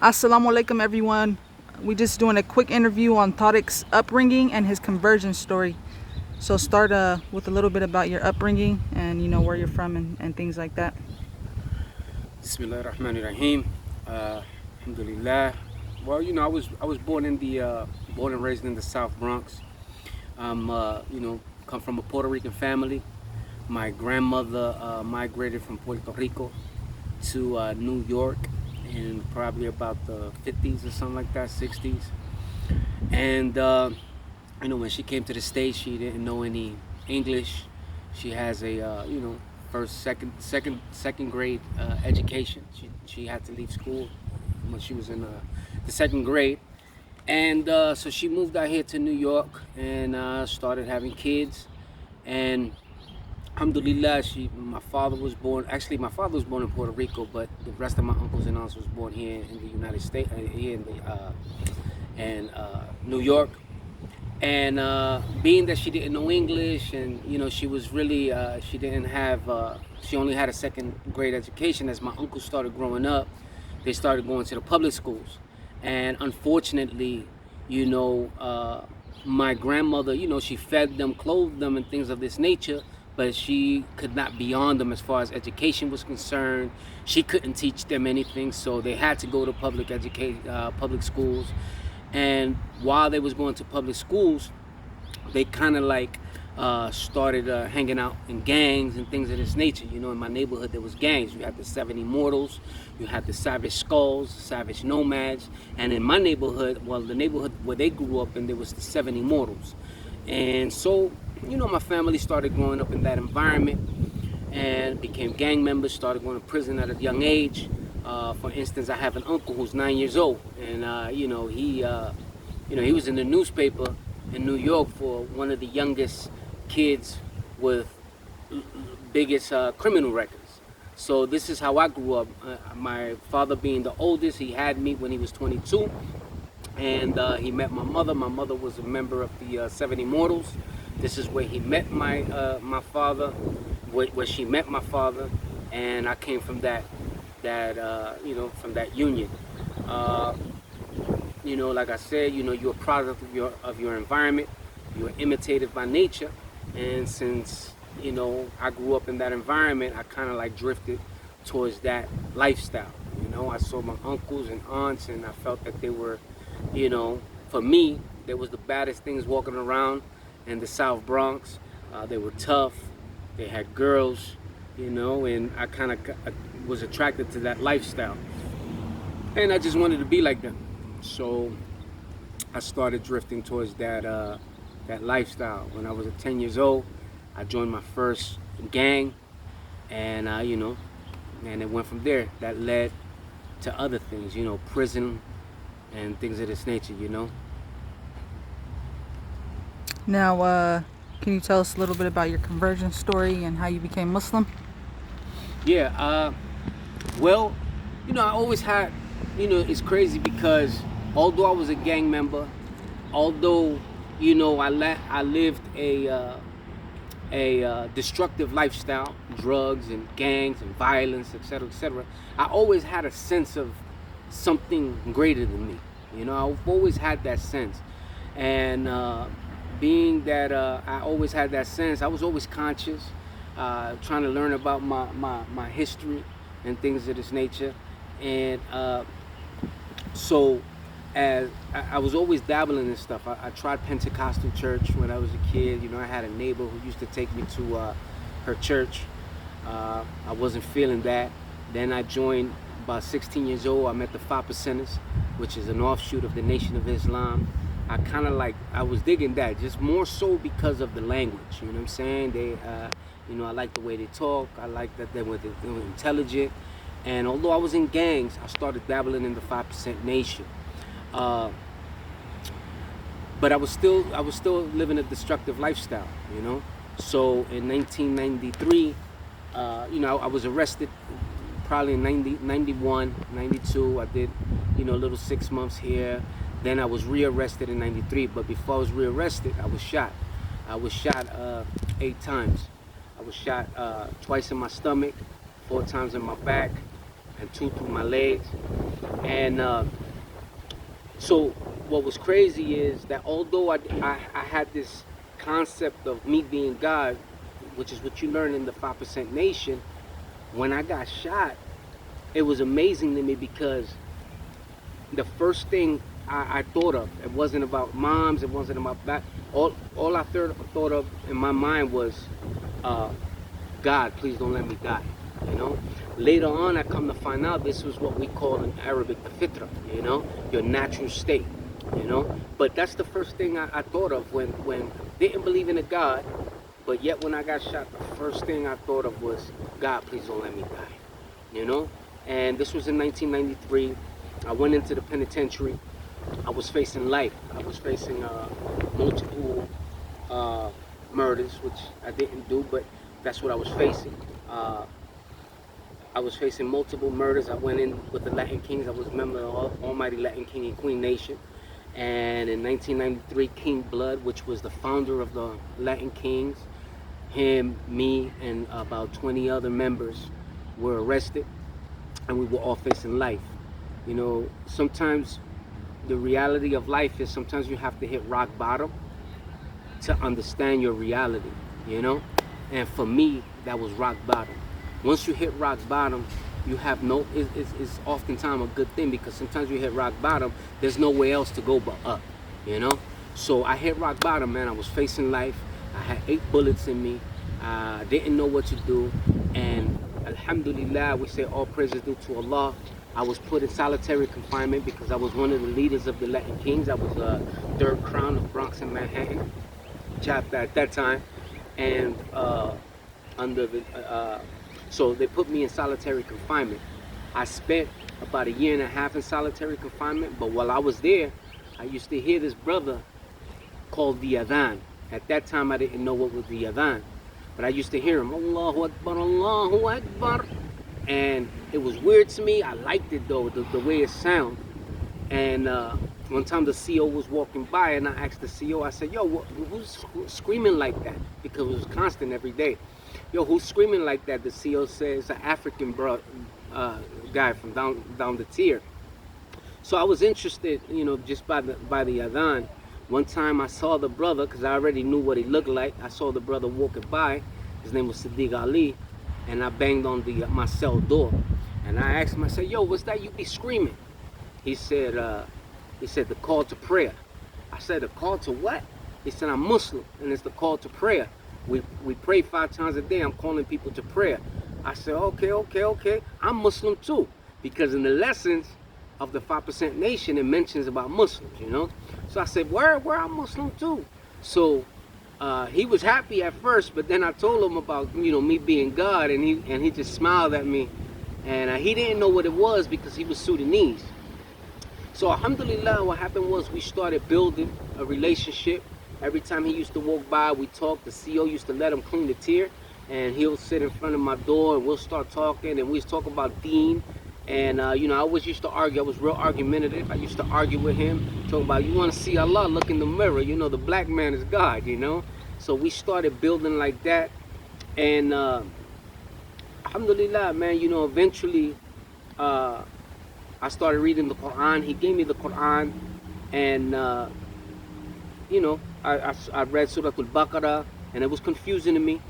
Assalamu alaikum, everyone. We just doing a quick interview on Tariq's upbringing and his conversion story. So start with a little bit about your upbringing and where you're from and things like that. Bismillah ar-Rahman ar-Rahim. Alhamdulillah. Well, I was born born and raised in the South Bronx. Come from a Puerto Rican family. My grandmother migrated from Puerto Rico to New York in probably about the 50s or something like that, 60s. And when she came to the States, she didn't know any English. She has a first, second grade education. She had to leave school when she was in the second grade, and so she moved out here to New York and started having kids. And alhamdulillah, my father was born. Actually, my father was born in Puerto Rico, but the rest of my uncles and aunts was born here in the United States, here in New York. And being that she didn't know English, and she was really she didn't have she only had a second grade education. As my uncles started growing up, they started going to the public schools, and unfortunately, my grandmother, she fed them, clothed them, and things of this nature, but she could not be on them as far as education was concerned. She couldn't teach them anything, so they had to go to public schools. And while they was going to public schools, they kind of like started hanging out in gangs and things of this nature. In my neighborhood there was gangs. You had the 7 Immortals, you had the Savage Skulls, Savage Nomads, and in my neighborhood, well, the neighborhood where they grew up in, there was the 7 Immortals. And so, my family started growing up in that environment and became gang members, started going to prison at a young age. For instance, I have an uncle who's 9 years old, and he was in the newspaper in New York for one of the youngest kids with biggest criminal records. So this is how I grew up. My father being the oldest, he had me when he was 22, and he met my mother. My mother was a member of the 7 Immortals. This is where he met my father, where she met my father, and I came from that from that union. Like I said, you're a product of your environment. You're imitative by nature, and since I grew up in that environment, I kind of like drifted towards that lifestyle. I saw my uncles and aunts, and I felt that they were, for me, they was the baddest things walking around in the South Bronx. They were tough. They had girls, and I kind of was attracted to that lifestyle, and I just wanted to be like them. So I started drifting towards that lifestyle. When I was 10 years old, I joined my first gang, and and it went from there. That led to other things, prison and things of this nature. Now, can you tell us a little bit about your conversion story and how you became Muslim? Yeah. Well, I always had, it's crazy because although I was a gang member, although, I lived a destructive lifestyle, drugs and gangs and violence, etc., I always had a sense of something greater than me. I've always had that sense. And being that I always had that sense, I was always conscious, trying to learn about my history and things of this nature. And so as I was always dabbling in stuff. I tried Pentecostal church when I was a kid. I had a neighbor who used to take me to her church. I wasn't feeling that. Then I joined about 16 years old. I met the 5%ers, which is an offshoot of the Nation of Islam. I was digging that, just more so because of the language. You know what I'm saying? They, I like the way they talk. I like that they were intelligent. And although I was in gangs, I started dabbling in the 5% Nation. But I was still living a destructive lifestyle. So in 1993, I was arrested. Probably in 91, 92. I did, a little 6 months here. Then I was rearrested in 93, but before I was rearrested, I was shot. I was shot 8 times. I was shot twice in my stomach, 4 times in my back, and 2 through my legs. And so what was crazy is that although I had this concept of me being God, which is what you learn in the 5% Nation, when I got shot, it was amazing to me because the first thing I thought of, it wasn't about moms, it wasn't about that. All I thought of in my mind was, God, please don't let me die. You know. Later on, I come to find out this was what we call in Arabic the fitra. You know, your natural state. You know. But that's the first thing I thought of when didn't believe in a God, but yet when I got shot, the first thing I thought of was, God, please don't let me die. You know. And this was in 1993. I went into the penitentiary. I was facing life. I was facing multiple murders, which I didn't do, but that's what I was facing. I was facing multiple murders. I went in with the Latin Kings. I was a member of the Almighty Latin King and Queen Nation. And in 1993, King Blood, which was the founder of the Latin Kings, him, me, and about 20 other members were arrested, and we were all facing life. You know, sometimes the reality of life is sometimes you have to hit rock bottom to understand your reality, you know? And for me, that was rock bottom. Once you hit rock bottom, you have no, it's oftentimes a good thing because sometimes you hit rock bottom, there's nowhere else to go but up, you know? So I hit rock bottom, man. I was facing life. I had 8 bullets in me. I didn't know what to do. And alhamdulillah, we say all praises due to Allah. I was put in solitary confinement because I was one of the leaders of the Latin Kings. I was a 3rd Crown of Bronx and Manhattan chapter at that time. And under the, so they put me in solitary confinement. I spent about 1.5 years in solitary confinement, but while I was there, I used to hear this brother called the Adhan. At that time, I didn't know what was the Adhan, but I used to hear him, Allahu Akbar, Allahu Akbar. And it was weird to me. I liked it though, the way it sounded. And one time the CO was walking by and I asked the CO, I said, yo, who's screaming like that? Because it was constant every day. Yo, who's screaming like that? The CO says, an African guy from down the tier. So I was interested, you know, just by the Adhan. One time I saw the brother, because I already knew what he looked like. I saw the brother walking by. His name was Sadiq Ali. And I banged on my cell door. And I asked him, I said, yo, what's that you be screaming? He said, the call to prayer. I said, the call to what? He said, I'm Muslim, and it's the call to prayer. We pray 5 times a day. I'm calling people to prayer. I said, okay. I'm Muslim too. Because in the lessons of the 5% Nation, it mentions about Muslims, you know? So I said, where I'm Muslim too. So he was happy at first, but then I told him about, you know, me being God, and he just smiled at me. And he didn't know what it was because he was Sudanese. So alhamdulillah, what happened was we started building a relationship. Every time he used to walk by, we talked. The CO used to let him clean the tier, and he'll sit in front of my door, and we'll start talking, and we'd talk about deen. And you know, I always used to argue. I was real argumentative. I used to argue with him, talking about, you want to see Allah, look in the mirror. You know, the black man is God, you know. So we started building like that, and alhamdulillah, man, you know, eventually I started reading the Quran. He gave me the Quran, and you know, I read Surah Al-Baqarah, and it was confusing to me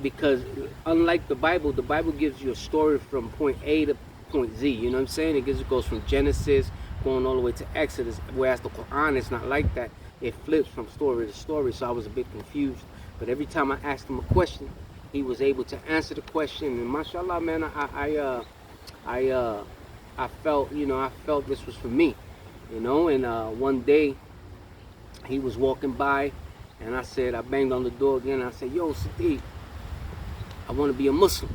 because unlike the Bible gives you a story from point A to point Z. You know what I'm saying? It goes from Genesis going all the way to Exodus, whereas the Quran is not like that. It flips from story to story, so I was a bit confused. But every time I asked him a question, he was able to answer the question. And mashallah, man, I felt, you know, I felt this was for me, you know. And one day he was walking by, and I banged on the door again. I said, yo, Sadiq, I want to be a Muslim.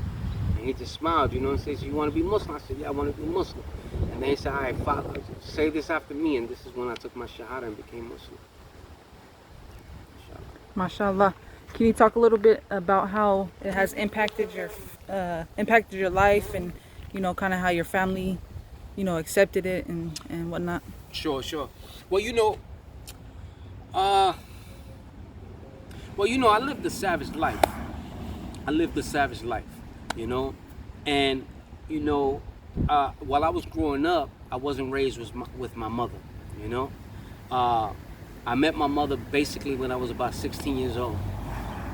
And he just smiled, you know, and says, you want to be Muslim? I said, yeah, I want to be Muslim. And then he said, all right, Father, say this after me. And this is when I took my Shahada and became Muslim. Mashallah. Can you talk a little bit about how it has impacted your life, and you know, kind of how your family, you know, accepted it and whatnot? Sure. Well, you know, I lived a savage life. You know, and you know, while I was growing up, I wasn't raised with my mother. You know, uh, I met my mother basically when I was about 16 years old,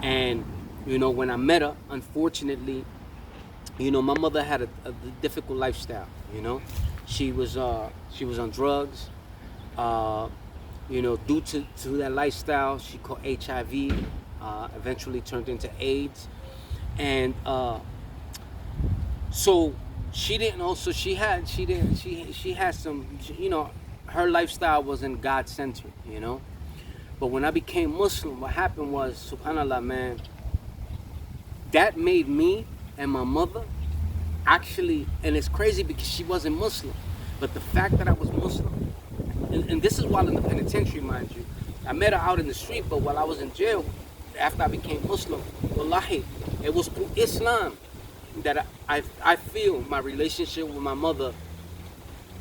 and you know, when I met her, unfortunately, you know, my mother had a difficult lifestyle. You know, she was on drugs. Uh, you know, due to that lifestyle, she caught HIV. Eventually turned into AIDS, and so she didn't. Also, she had she didn't she had some. You know, her lifestyle wasn't God centered. You know, but when I became Muslim, what happened was, Subhanallah, man, that made me and my mother actually, and it's crazy because she wasn't Muslim, but the fact that I was Muslim, and this is while in the penitentiary, mind you, I met her out in the street, but while I was in jail, after I became Muslim, wallahi, it was through Islam that I feel my relationship with my mother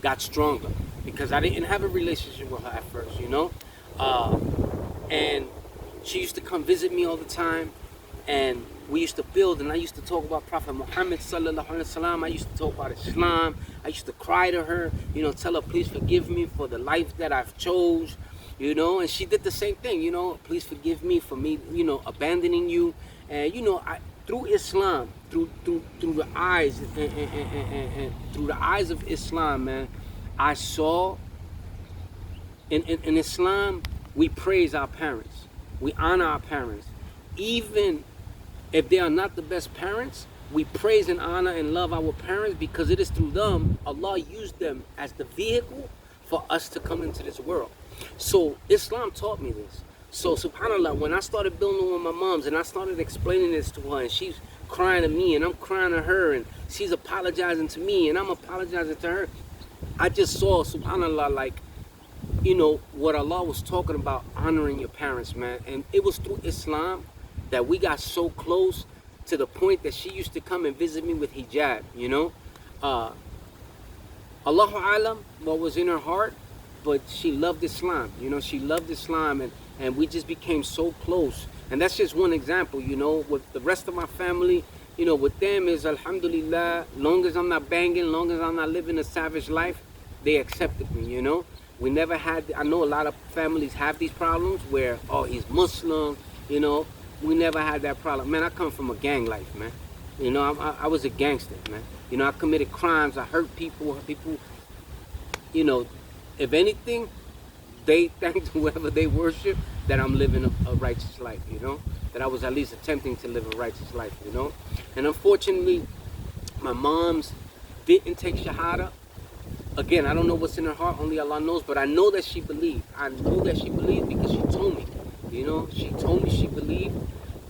got stronger, because I didn't have a relationship with her at first, you know, uh, and she used to come visit me all the time, and we used to build, and I used to talk about Prophet Muhammad sallallahu alaihi wasallam. I used to talk about Islam. I used to cry to her, you know, tell her, please forgive me for the life that I've chose, you know, and she did the same thing, you know, please forgive me for me, you know, abandoning you. And you know, through Islam, through the eyes, and through the eyes of Islam, man, I saw in Islam, we praise our parents, we honor our parents, even if they are not the best parents. We praise and honor and love our parents, because it is through them Allah used them as the vehicle for us to come into this world. So Islam taught me this. So subhanallah, when I started building with my moms and I started explaining this to her, and she's crying to me and I'm crying to her, and she's apologizing to me and I'm apologizing to her, I just saw, subhanallah, like, you know, what Allah was talking about, honoring your parents, man. And it was through Islam that we got so close, to the point that she used to come and visit me with hijab, you know. Allahu alam what was in her heart, but she loved Islam, you know, she loved Islam, and we just became so close. And that's just one example, you know. With the rest of my family, you know, with them is alhamdulillah, long as I'm not banging, long as I'm not living a savage life, they accepted me, you know. We never had, I know a lot of families have these problems where, oh, he's Muslim, you know. We never had that problem. Man, I come from a gang life, man. You know, I was a gangster, man. You know, I committed crimes, I hurt people, you know. If anything, they thank whoever they worship that I'm living a righteous life, you know. That I was at least attempting to live a righteous life, you know. And unfortunately, my mom's didn't take Shahada. Again, I don't know what's in her heart, only Allah knows, but I know that she believed. I know that she believed because she told me. You know, she told me she believed.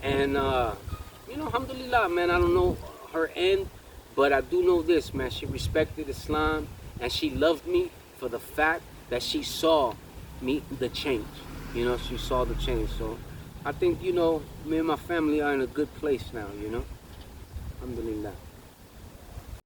And, you know, alhamdulillah, man, I don't know her end, but I do know this, man. She respected Islam, and she loved me for the fact that she saw me, the change. You know, she saw the change. So I think, you know, me and my family are in a good place now, you know. Alhamdulillah.